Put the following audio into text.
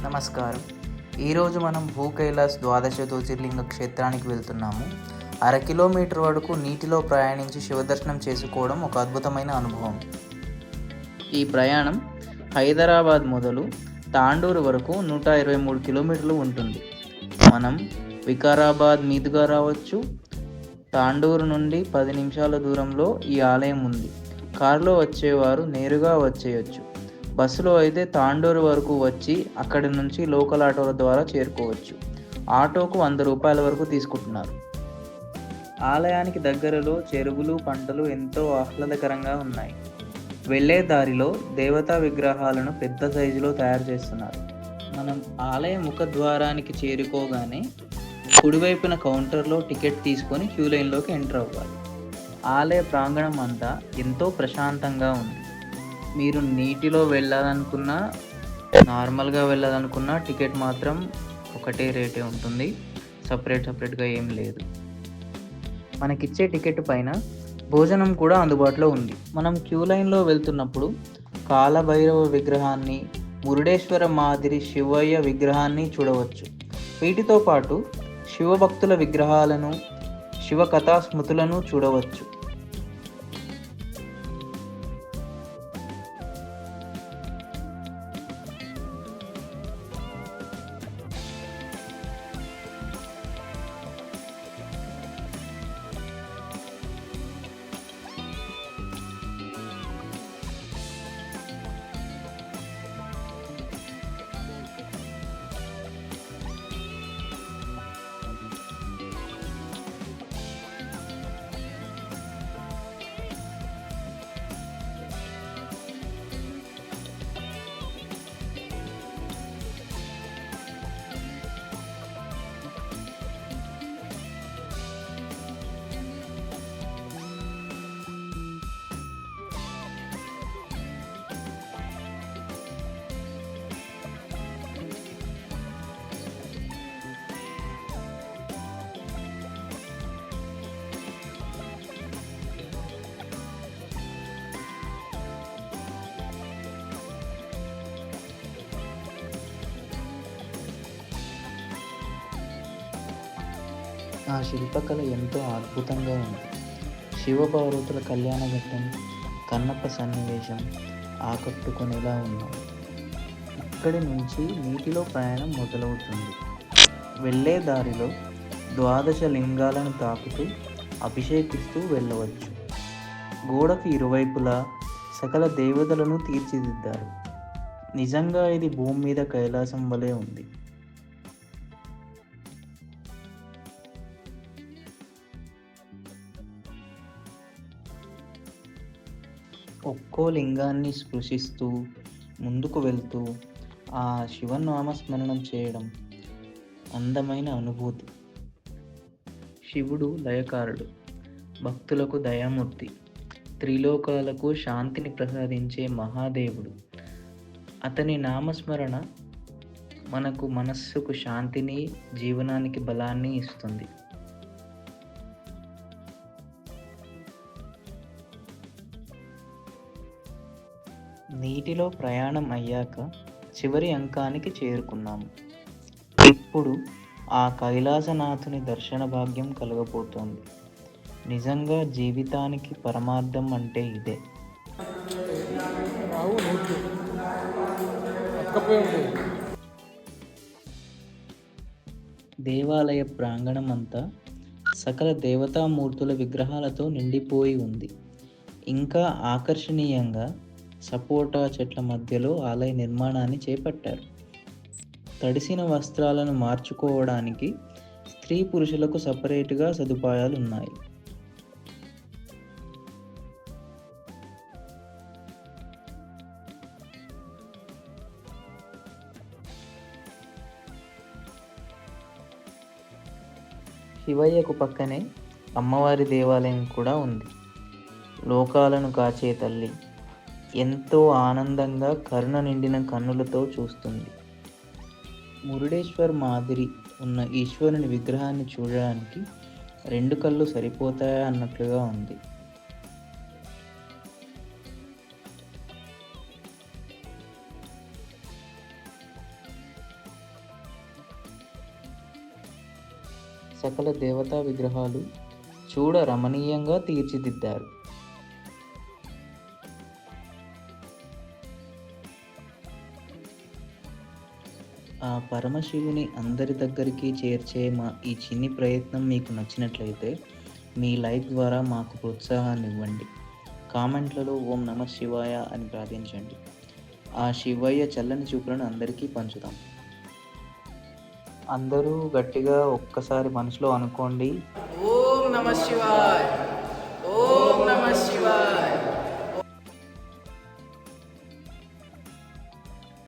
నమస్కారం. ఈరోజు మనం భూకైలాస్ ద్వాదశ జ్యోతిర్లింగ క్షేత్రానికి వెళ్తున్నాము. 1/2 కిలోమీటర్ వరకు నీటిలో ప్రయాణించి శివదర్శనం చేసుకోవడం ఒక అద్భుతమైన అనుభవం. ఈ ప్రయాణం హైదరాబాద్ మొదలు తాండూరు వరకు 123 కిలోమీటర్లు ఉంటుంది. మనం వికారాబాద్ మీదుగా రావచ్చు. తాండూరు నుండి 10 నిమిషాల దూరంలో ఈ ఆలయం ఉంది. కారులో వచ్చేవారు నేరుగా వచ్చేయచ్చు. బస్సులో అయితే తాండూరు వరకు వచ్చి అక్కడి నుంచి లోకల్ ఆటోల ద్వారా చేరుకోవచ్చు. ఆటోకు 100 రూపాయల వరకు తీసుకుంటున్నారు. ఆలయానికి దగ్గరలో చెరువులు, పంటలు ఎంతో ఆహ్లాదకరంగా ఉన్నాయి. వెళ్ళే దారిలో దేవతా విగ్రహాలను పెద్ద సైజులో తయారు చేస్తున్నారు. మనం ఆలయ ముఖద్వారానికి చేరుకోగానే కుడివైపున కౌంటర్లో టికెట్ తీసుకొని క్యూ లైన్లోకి ఎంటర్ అవ్వాలి. ఆలయ ప్రాంగణం అంతా ఎంతో ప్రశాంతంగా ఉంది. మీరు నీటిలో వెళ్ళాలనుకున్నా, నార్మల్గా వెళ్ళాలనుకున్నా టికెట్ మాత్రం ఒకటే రేటే ఉంటుంది. సపరేట్గా ఏం లేదు. మనకిచ్చే టికెట్ పైన భోజనం కూడా అందుబాటులో ఉంది. మనం క్యూ లైన్లో వెళ్తున్నప్పుడు కాలభైరవ విగ్రహాన్ని, మురుడేశ్వర మాదిరి శివయ్య విగ్రహాన్ని చూడవచ్చు. వీటితో పాటు శివభక్తుల విగ్రహాలను, శివకథా స్మృతులను చూడవచ్చు. ఆ శిల్పకళ ఎంతో అద్భుతంగా ఉంది. శివపార్వతుల కళ్యాణ ఘట్టం, కన్నప్ప సన్నివేశం ఆకట్టుకునేలా ఉన్నాయి. ఇక్కడి నుంచి నీటిలో ప్రయాణం మొదలవుతుంది. వెళ్ళే దారిలో ద్వాదశ లింగాలను తాకుతూ అభిషేకిస్తూ వెళ్ళవచ్చు. గోడకు ఇరువైపులా సకల దేవతలను తీర్చిదిద్దారు. నిజంగా ఇది భూమి మీద కైలాసం వలె ఉంది. ఒక్కో లింగాన్ని స్పృశిస్తూ ముందుకు వెళ్తూ ఆ శివనామస్మరణం చేయడం అందమైన అనుభూతి. శివుడు లయకారుడు, భక్తులకు దయామూర్తి, త్రిలోకాలకు శాంతిని ప్రసాదించే మహాదేవుడు. అతని నామస్మరణ మనకు మనస్సుకు శాంతిని, జీవనానికి బలాన్ని ఇస్తుంది. నీటిలో ప్రయాణం అయ్యాక చివరి అంకానికి చేరుకున్నాము. ఇప్పుడు ఆ కైలాసనాథుని దర్శన భాగ్యం కలగబోతోంది. నిజంగా జీవితానికి పరమార్థం అంటే ఇదే. దేవాలయ ప్రాంగణం అంతా సకల దేవతామూర్తుల విగ్రహాలతో నిండిపోయి ఉంది. ఇంకా ఆకర్షణీయంగా సపోటా చెట్ల మధ్యలో ఆలయ నిర్మాణాన్ని చేపట్టారు. తడిసిన వస్త్రాలను మార్చుకోవడానికి స్త్రీ పురుషులకు సపరేటుగా సదుపాయాలు ఉన్నాయి. శివయ్యకు పక్కనే అమ్మవారి దేవాలయం కూడా ఉంది. లోకాలను కాచే తల్లి ఎంతో ఆనందంగా కరుణ నిండిన కన్నులతో చూస్తుంది. మురుడేశ్వర్ మాదిరి ఉన్న ఈశ్వరుని విగ్రహాన్ని చూడడానికి 2 కళ్ళు సరిపోతాయా అన్నట్లుగా ఉంది. సకల దేవతా విగ్రహాలు చూడ రమణీయంగా తీర్చిదిద్దారు. ఆ పరమశివుని అందరి దగ్గరికి చేర్చే మా ఈ చిన్ని ప్రయత్నం మీకు నచ్చినట్లయితే మీ లైక్ ద్వారా మాకు ప్రోత్సాహాన్ని ఇవ్వండి. కామెంట్లలో ఓం నమ శివాయ అని ప్రార్థించండి. ఆ శివయ్య చల్లని చూపులను అందరికీ పంచుదాం. అందరూ గట్టిగా ఒక్కసారి మనసులో అనుకోండి, ఓం నమ శివాయ, ఓం నమ శివాయ.